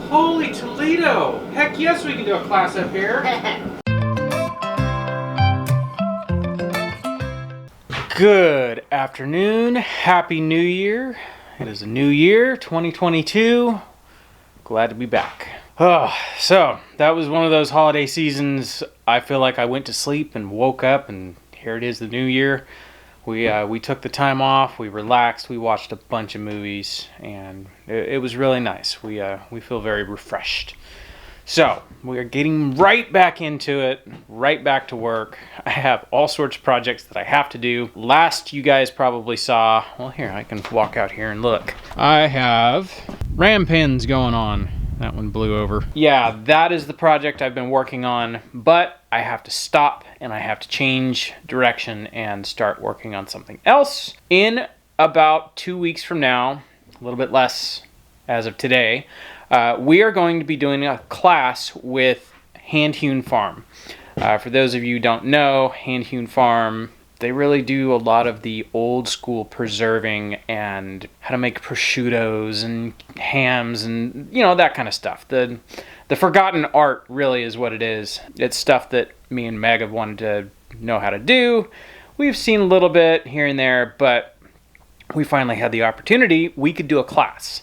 Holy Toledo! Heck yes, we can do a class up here. Good afternoon. Happy New Year. It is a new year, 2022. Glad to be back. Oh, so that was one of those holiday seasons. I feel like I went to sleep and woke up and here it is, the new year. We took the time off, we relaxed, we watched a bunch of movies, and it was really nice. We feel very refreshed. So, we are getting right back into it, right back to work. I have all sorts of projects that I have to do. Last you guys probably saw, well here, I can walk out here and look. I have ram pins going on. That one blew over. Yeah, that is the project I've been working on, but I have to stop and I have to change direction and start working on something else. In about 2 weeks from now, a little bit less as of today, we are going to be doing a class with Hand Hewn Farm. For those of you who don't know, Hand Hewn Farm, they really do a lot of the old school preserving and how to make prosciuttos and hams and, you know, that kind of stuff. The forgotten art really is what it is. It's stuff that me and Meg have wanted to know how to do. We've seen a little bit here and there, but we finally had the opportunity. We could do a class.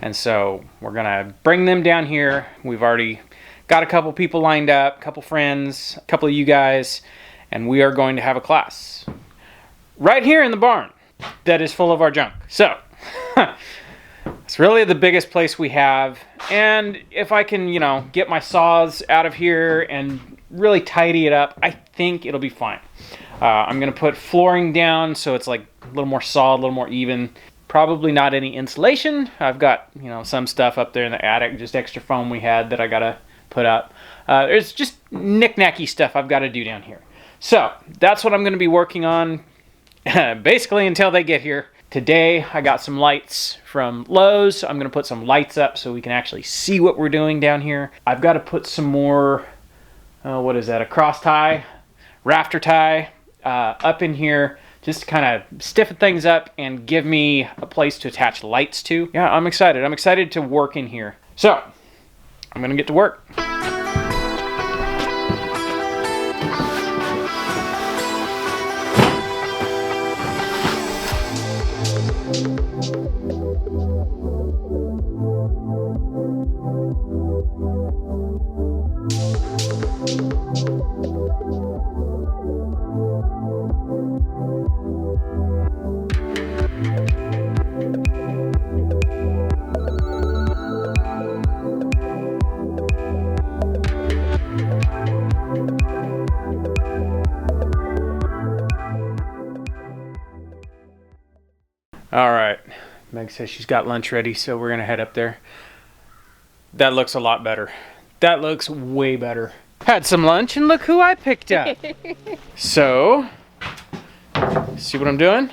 And so we're going to bring them down here. We've already got a couple people lined up, a couple friends, a couple of you guys, and we are going to have a class right here in the barn that is full of our junk. So it's really the biggest place we have. And if I can, you know, get my saws out of here and really tidy it up, I think it'll be fine. I'm going to put flooring down so it's like a little more solid, a little more even. Probably not any insulation. I've got, you know, some stuff up there in the attic, just extra foam we had that I got to put up. There's just knick-knacky stuff I've got to do down here. So that's what I'm going to be working on basically until they get here. Today I got some lights from Lowe's. I'm going to put some lights up so we can actually see what we're doing down here. I've got to put some more, what is that, a cross tie, rafter tie up in here just to kind of stiffen things up and give me a place to attach lights to. Yeah, I'm excited. I'm excited to work in here. So I'm going to get to work. All right, Meg says she's got lunch ready, so we're gonna head up there. That looks a lot better. That looks way better. Had some lunch and look who I picked up. So, see what I'm doing?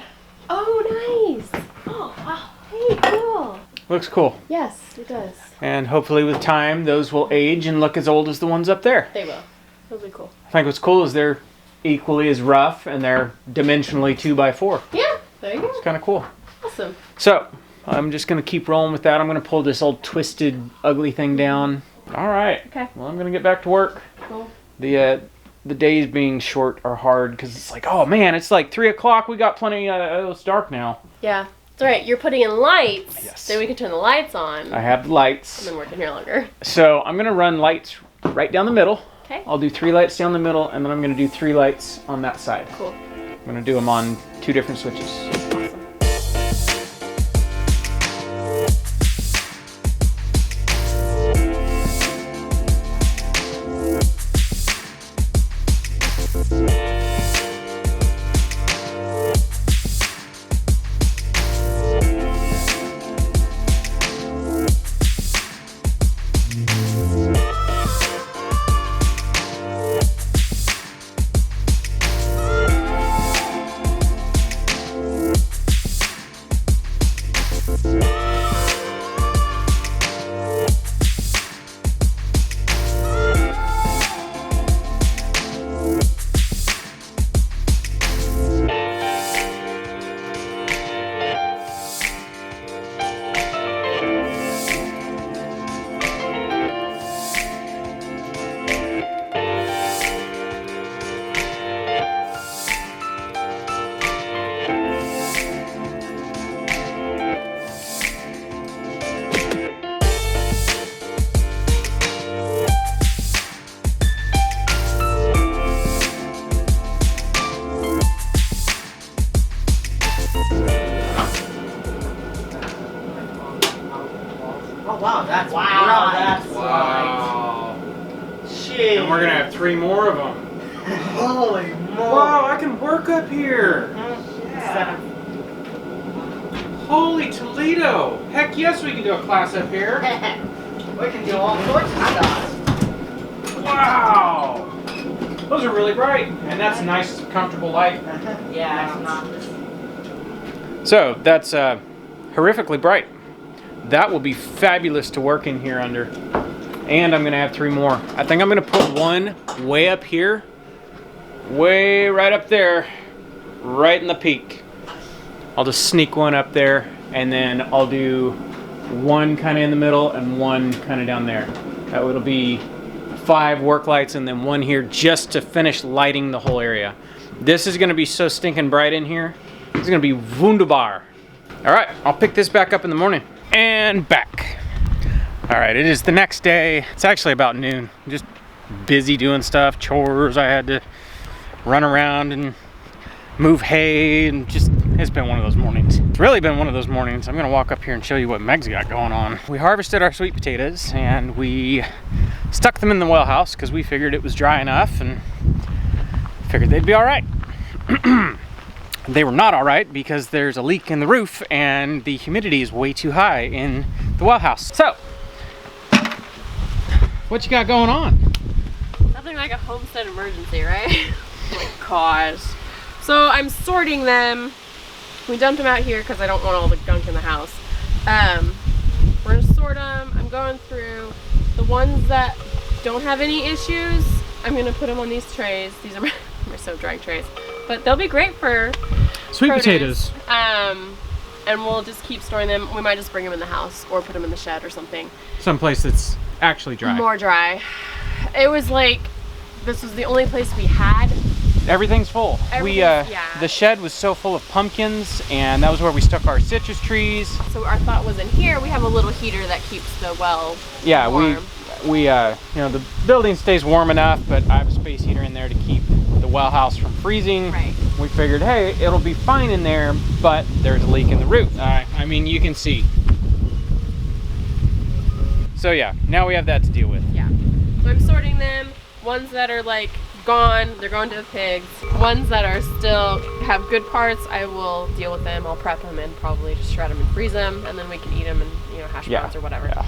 Oh, nice. Oh, wow. Hey, cool. Looks cool. Yes, it does. And hopefully with time, those will age and look as old as the ones up there. They will. It'll be cool. I think what's cool is they're equally as rough and they're dimensionally 2x4. Yeah, there you go. It's kind of cool. Awesome. So, I'm just going to keep rolling with that. I'm going to pull this old twisted, ugly thing down. All right. Okay. Well, I'm going to get back to work. Cool. The days being short are hard because it's like, oh man, it's like 3 o'clock. We got plenty. It's dark now. Yeah. It's all right. You're putting in lights. Yes. Then we can turn the lights on. I have the lights. I've been working here longer. So I'm going to run lights right down the middle. Okay. I'll do 3 lights down the middle, and then I'm going to do 3 lights on that side. Cool. I'm going to do them on 2 different switches. Awesome. That's Wow, bright. that's Wow. Jeez. And we're gonna have 3 more of them. Holy moly. Wow, I can work up here. Yeah. Holy Toledo. Heck yes, we can do a class up here. We can do all sorts of stuff. Wow. Those are really bright. And that's nice, comfortable light. Yeah, it's not. So that's horrifically bright. That will be fabulous to work in here under. And I'm gonna have 3 more. I think I'm gonna put one way up here, way right up there, right in the peak. I'll just sneak one up there, and then I'll do one kind of in the middle and one kind of down there. That it'll be 5 work lights and then one here just to finish lighting the whole area. This is gonna be so stinking bright in here. It's gonna be wunderbar. All right, I'll pick this back up in the morning. And back. All right, it is the next day. It's actually about noon. I'm just busy doing stuff, chores. I had to run around and move hay and just, it's been one of those mornings. It's really been one of those mornings. I'm gonna walk up here and show you what Meg's got going on. We harvested our sweet potatoes and we stuck them in the well house because we figured it was dry enough and figured they'd be all right. They were not all right because there's a leak in the roof and the humidity is way too high in the well house. So, what you got going on? Nothing like a homestead emergency, right? Oh my gosh. So I'm sorting them. We dumped them out here because I don't want all the gunk in the house. We're gonna sort them. I'm going through the ones that don't have any issues. I'm gonna put them on these trays. These are my soap drying trays, but they'll be great for Sweet produce. potatoes. And we'll just keep storing them. We might just bring them in the house or put them in the shed or something. Someplace that's actually dry. More dry. It was like, this was the only place we had. Everything's full. Yeah. The shed was so full of pumpkins, and that was where we stuck our citrus trees. So our thought was in here, we have a little heater that keeps the well warm. we the building stays warm enough, but I have a space heater in there to keep the well house from freezing. Right. We figured, hey, it'll be fine in there, but there's a leak in the roof. I mean, you can see. So yeah, now we have that to deal with. Yeah. So I'm sorting them. Ones that are like gone, they're going to the pigs. Ones that are still have good parts, I will deal with them. I'll prep them and probably just shred them and freeze them, and then we can eat them and hash browns or whatever. Yeah.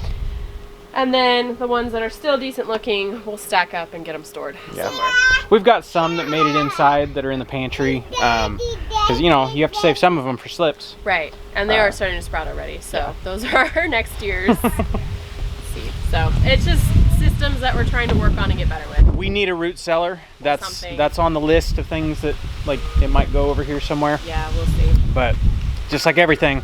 And then the ones that are still decent looking, we'll stack up and get them stored somewhere. We've got some that made it inside that are in the pantry, because you have to save some of them for slips. Right, and they are starting to sprout already. So those are our next year's seeds. So it's just systems that we're trying to work on and get better with. We need a root cellar. Something. That's on the list of things that it might go over here somewhere. Yeah, we'll see. But just like everything,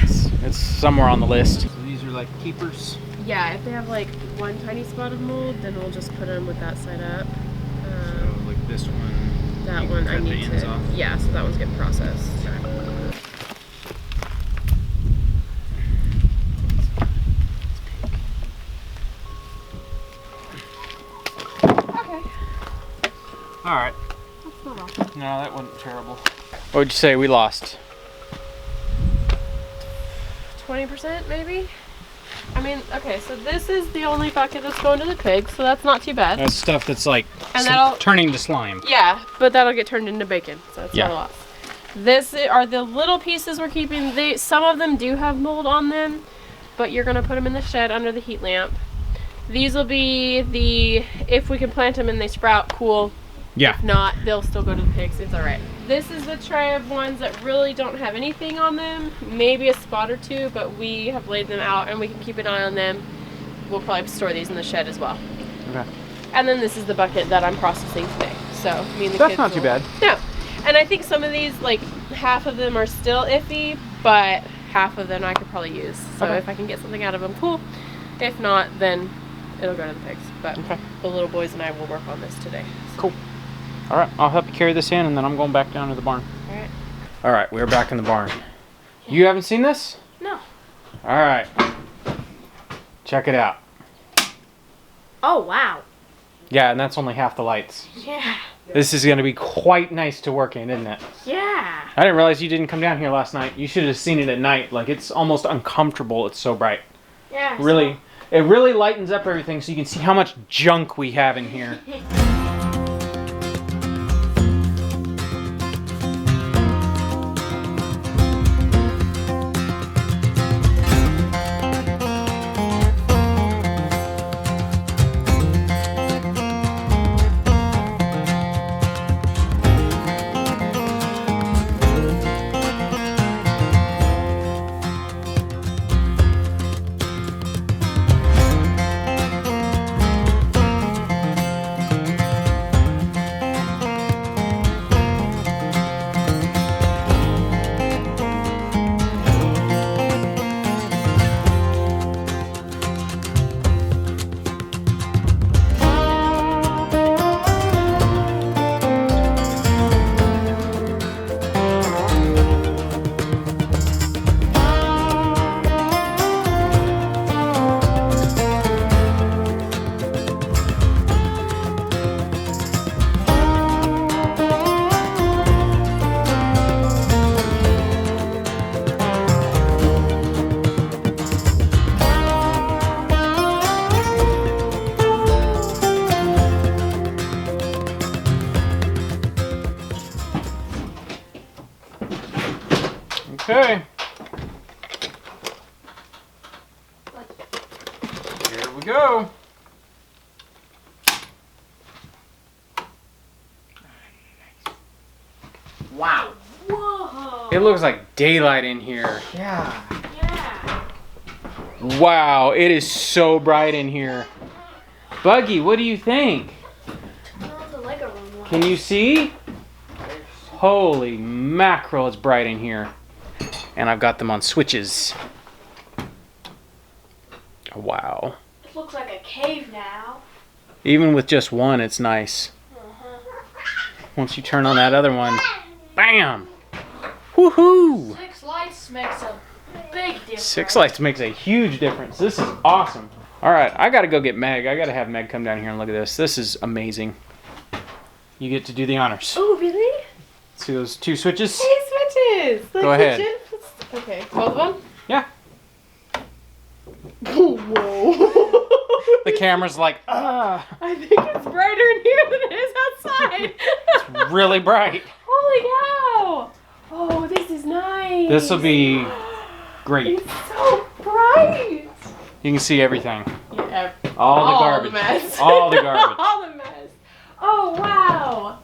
it's somewhere on the list. So these are like keepers. Yeah, if they have like one tiny spot of mold, then we'll just put them with that side up. So like this one. That you one can I cut the need ends to. off. Yeah, so that one's getting processed. Okay. All right. That's not awful. No, that wasn't terrible. What would you say we lost? 20% maybe? I mean, okay, so this is the only bucket that's going to the pigs, so that's not too bad. That's stuff that's like And turning to slime. Yeah, but that'll get turned into bacon, so it's not a lot. This are the little pieces we're keeping. Some of them do have mold on them, but you're gonna put them in the shed under the heat lamp. These will be if we can plant them and they sprout, cool. Yeah. If not, they'll still go to the pigs. It's all right. This is the tray of ones that really don't have anything on them. Maybe a spot or two, but we have laid them out and we can keep an eye on them. We'll probably store these in the shed as well. Okay. And then this is the bucket that I'm processing today. So me and the That's kids not too bad. No. And I think some of these, like half of them are still iffy, but half of them I could probably use. So Okay. if I can get something out of them, cool. If not, then it'll go to the pigs. But the little boys and I will work on this today. Cool. All right, I'll help you carry this in, and then I'm going back down to the barn. All right. All right, we're back in the barn. You haven't seen this? No. All right. Check it out. Oh, wow. Yeah, and that's only half the lights. Yeah. This is going to be quite nice to work in, isn't it? Yeah. I didn't realize you didn't come down here last night. You should have seen it at night. Like, it's almost uncomfortable. It's so bright. Yeah. Really, it really lightens up everything so you can see how much junk we have in here. Okay. Here we go. Wow. Whoa. It looks like daylight in here. Yeah. Yeah. Wow, it is so bright in here. Buggy, what do you think? Can you see? Holy mackerel, it's bright in here. And I've got them on switches. Wow. It looks like a cave now. Even with just one, it's nice. Once you turn on that other one, bam! Woohoo! 6 lights makes a big difference. 6 lights makes a huge difference. This is awesome. All right, I gotta go get Meg. I gotta have Meg come down here and look at this. This is amazing. You get to do the honors. Oh, really? See those 2 switches? Hey, switches. The Go ahead. kitchen. Okay, both of them? Yeah. Whoa. The camera's like, ah. I think it's brighter in here than it is outside. It's really bright. Holy cow. Oh, this is nice. This will be great. It's so bright. You can see everything. Yeah. All the garbage. The mess. All the garbage. All the mess. Oh, wow.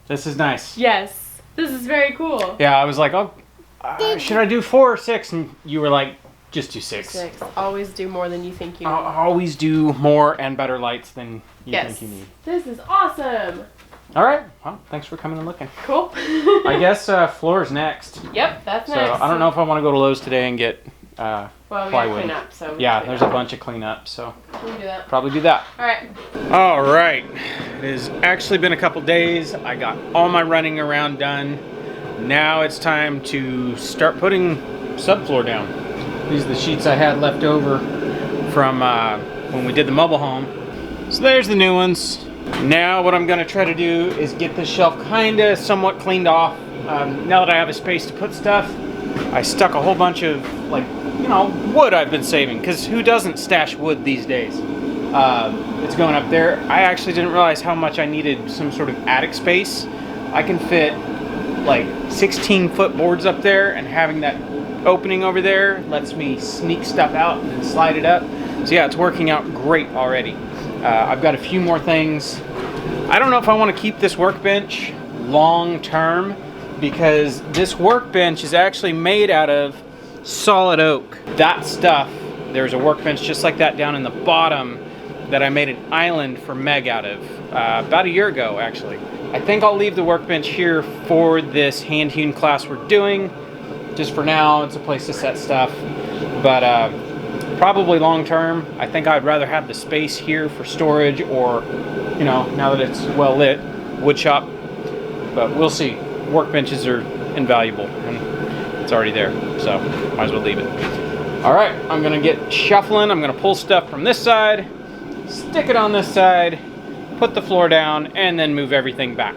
This is nice. Yes. This is very cool. Yeah, I was like, oh, should I do 4 or 6? And you were like, just do 6. 6. Always do more than you think you need. I'll always do more and better lights than you Yes. think you need. This is awesome. All right. Well, thanks for coming and looking. Cool. I guess floor's next. Yep, that's So next. I don't know if I want to go to Lowe's today and get Well, we gotta plywood. clean up, so. Yeah, there's a bunch of cleanup, so We can do that. probably do that. Alright. All right. It has actually been a couple days. I got all my running around done. Now it's time to start putting subfloor down. These are the sheets I had left over from when we did the mobile home. So there's the new ones. Now what I'm gonna try to do is get this shelf kinda somewhat cleaned off. Now that I have a space to put stuff, I stuck a whole bunch of, like, you know, wood I've been saving, because who doesn't stash wood these days? It's going up there. I actually didn't realize how much I needed some sort of attic space. I can fit like 16-foot boards up there, and having that opening over there lets me sneak stuff out and slide it up. So yeah, it's working out great already. I've got a few more things. I don't know if I want to keep this workbench long term, because this workbench is actually made out of solid oak. That stuff, there's a workbench just like that down in the bottom that I made an island for Meg out of about a year ago, actually. I think I'll leave the workbench here for this hand hewn class we're doing. Just for now, it's a place to set stuff. But probably long term, I think I'd rather have the space here for storage, or, you know, now that it's well lit, wood shop. But we'll see. Workbenches are invaluable, and it's already there, so might as well leave it. All right, I'm gonna get shuffling. I'm gonna pull stuff from this side, stick it on this side, put the floor down, and then move everything back.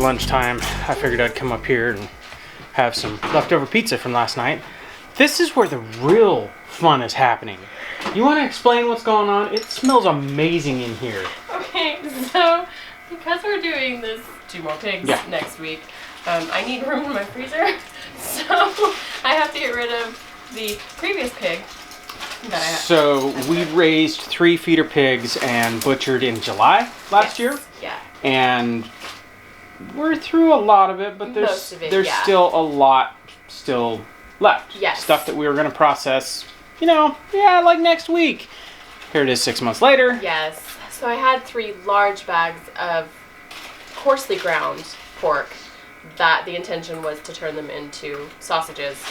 lunchtime, I figured I'd come up here and have some leftover pizza from last night. This is where the real fun is happening. You want to explain what's going on? It smells amazing in here. Okay, so because we're doing this 2 more pigs next week, I need room in my freezer. So I have to get rid of the previous pig that I had. So we raised 3 feeder pigs and butchered in July last year. Yeah. And we're through a lot of it, but there's still a lot still left. Yes. Stuff that we were going to process, like next week. Here it is 6 months later. Yes. So I had 3 large bags of coarsely ground pork that the intention was to turn them into sausages.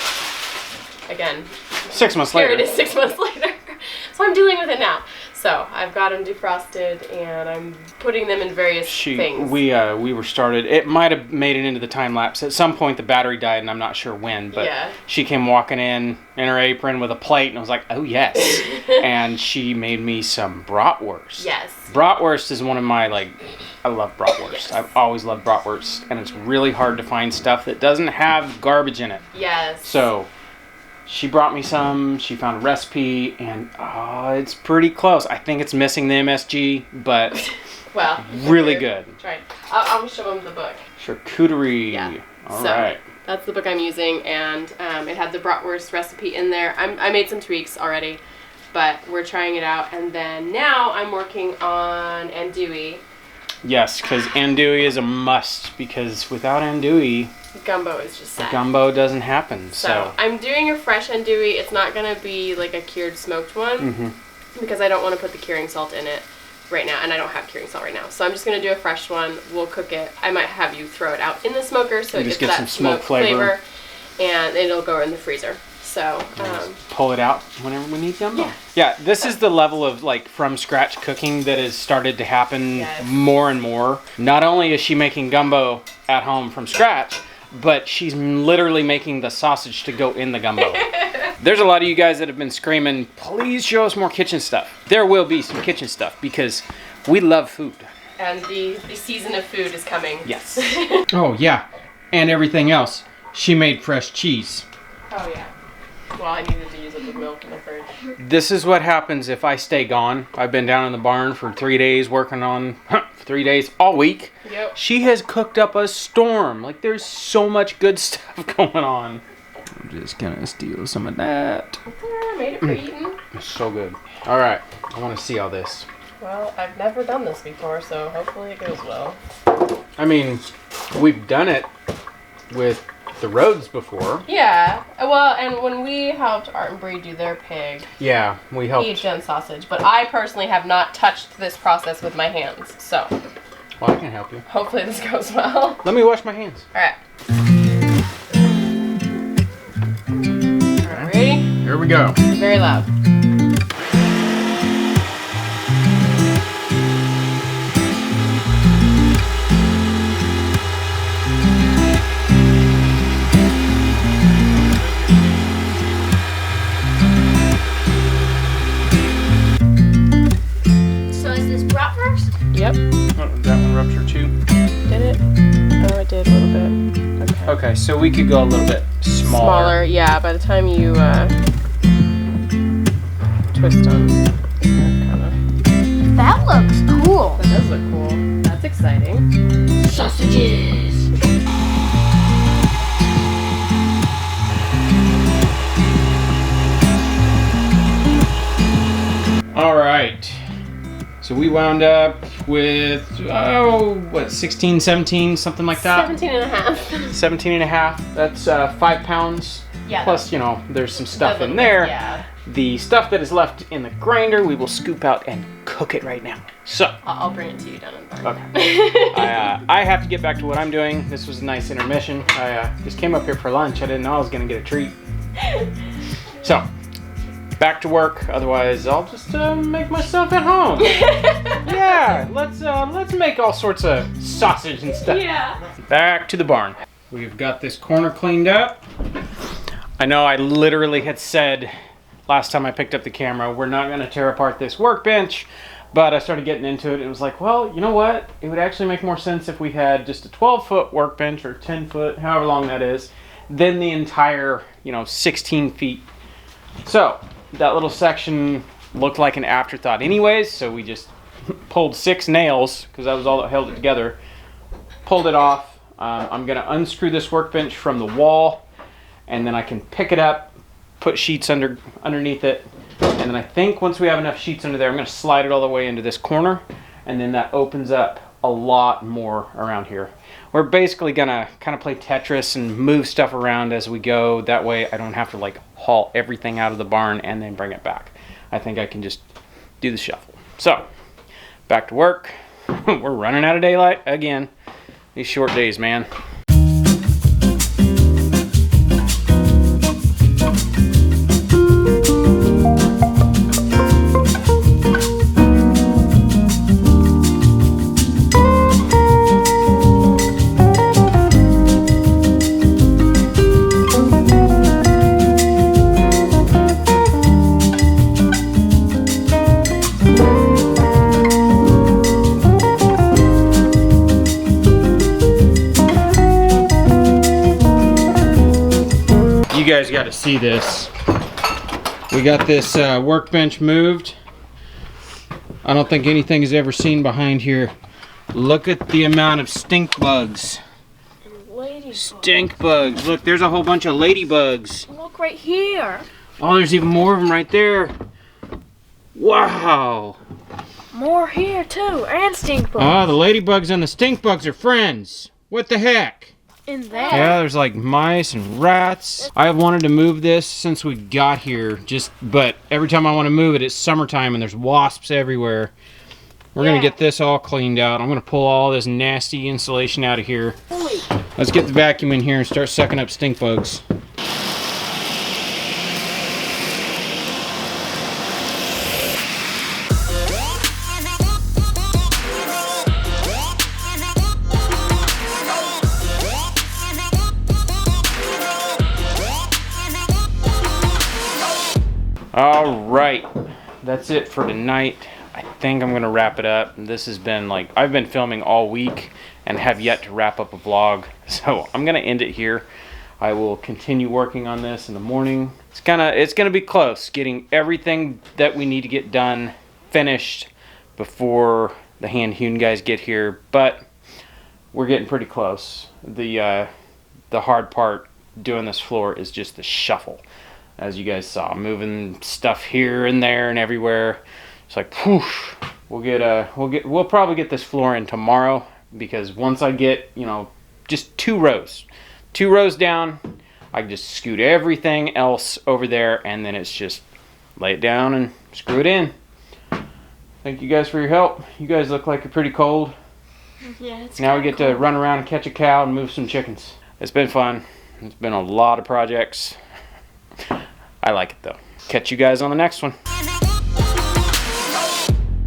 Again, 6 months later. Here it is 6 months later. So I'm dealing with it now. So I've got them defrosted and I'm putting them in various things. We were started. It might have made it into the time lapse. At some point the battery died and I'm not sure when, but she came walking in her apron with a plate and I was like, oh yes. And she made me some bratwurst. Yes. Bratwurst is one of my, I love bratwurst. Yes. I've always loved bratwurst and it's really hard to find stuff that doesn't have garbage in it. Yes. So she brought me some, she found a recipe, and it's pretty close. I think it's missing the MSG, but well, really good. Right. I'll show them the book. Charcuterie. Yeah. All right. That's the book I'm using, and it had the bratwurst recipe in there. I made some tweaks already, but we're trying it out. And then now I'm working on andouille. Yes, because andouille is a must, because without andouille, gumbo is just sad. Gumbo doesn't happen. So I'm doing a fresh andouille. It's not going to be like a cured smoked one because I don't want to put the curing salt in it right now, and I don't have curing salt right now. So I'm just going to do a fresh one. We'll cook it. I might have you throw it out in the smoker so it gets that some smoke flavor, and it'll go in the freezer. So pull it out whenever we need gumbo. Yeah, this is the level of from scratch cooking that has started to happen more and more. Not only is she making gumbo at home from scratch, but she's literally making the sausage to go in the gumbo. There's a lot of you guys that have been screaming, please show us more kitchen stuff. There will be some kitchen stuff because we love food. And the season of food is coming. Yes. Oh yeah, and everything else. She made fresh cheese. Oh yeah. Well, I needed to use up the milk in the fridge. This is what happens if I stay gone. I've been down in the barn for 3 days working on 3 days all week. Yep. She has cooked up a storm. There's so much good stuff going on. I'm just gonna steal some of that. I made it for eating. It's so good. All right, I want to see all this. Well, I've never done this before, so hopefully it goes well. I mean, we've done it with the roads before. Yeah. Well, and when we helped Art and Bree do their pig, yeah, we helped. He'd done sausage, but I personally have not touched this process with my hands. So, well, I can help you. Hopefully this goes well. Let me wash my hands. All right. All right, ready? Here we go. Very loud. Yep. Oh, that one ruptured too? Did it? Oh, it did a little bit. Okay. Okay, so we could go a little bit smaller. Yeah. By the time you twist them, That looks cool. That does look cool. That's exciting. Sausages. All right. So we wound up with, 16, 17, something like that? 17 and a half. 17 and a half. That's 5 pounds. Yeah. Plus, there's some stuff in there. Yeah. The stuff that is left in the grinder, we will scoop out and cook it right now. So. I'll bring it to you down in the barn. Okay. I have to get back to what I'm doing. This was a nice intermission. I just came up here for lunch. I didn't know I was going to get a treat. So. Back to work, otherwise I'll just make myself at home. Yeah, let's make all sorts of sausage and stuff. Yeah. Back to the barn. We've got this corner cleaned up. I know I literally had said last time I picked up the camera, we're not gonna tear apart this workbench. But I started getting into it and it was like, well, you know what? It would actually make more sense if we had just a 12-foot workbench or 10-foot, however long that is, than the entire, 16 feet. So that little section looked like an afterthought anyways, so we just pulled 6 nails, because that was all that held it together, pulled it off. I'm going to unscrew this workbench from the wall, and then I can pick it up, put sheets underneath it, and then I think once we have enough sheets under there, I'm going to slide it all the way into this corner, and then that opens up a lot more around here. We're basically going to kind of play Tetris and move stuff around as we go. That way I don't have to like haul everything out of the barn and then bring it back. I think I can just do the shuffle. So, back to work. We're running out of daylight again. These short days, man. You guys got to see this. We got this workbench moved. I don't think anything is ever seen behind here. Look at the amount of stink bugs. Stink bugs. Look, there's a whole bunch of ladybugs. Look right here. Oh, there's even more of them right there. Wow. More here too, and stink bugs. Oh, the ladybugs and the stink bugs are friends. What the heck? In there. Yeah, there's like mice and rats. I've wanted to move this since we got here, but every time I want to move it, it's summertime and there's wasps everywhere. We're gonna get this all cleaned out. I'm gonna pull all this nasty insulation out of here. Let's get the vacuum in here and start sucking up stink bugs. All right, that's it for tonight. I think I'm gonna wrap it up. This has been like, I've been filming all week and have yet to wrap up a vlog. So I'm gonna end it here. I will continue working on this in the morning. It's gonna be close, getting everything that we need to get done finished before the Hand Hewn guys get here, but we're getting pretty close. The hard part doing this floor is just the shuffle. As you guys saw, moving stuff here and there and everywhere. It's like, poof. We'll probably get this floor in tomorrow, because once I get, just 2 rows down, I can just scoot everything else over there, and then it's just lay it down and screw it in. Thank you guys for your help. You guys look like you're pretty cold. Yeah, it's now we get to run around and catch a cow and move some chickens. It's been fun. It's been a lot of projects. I like it though. Catch you guys on the next one.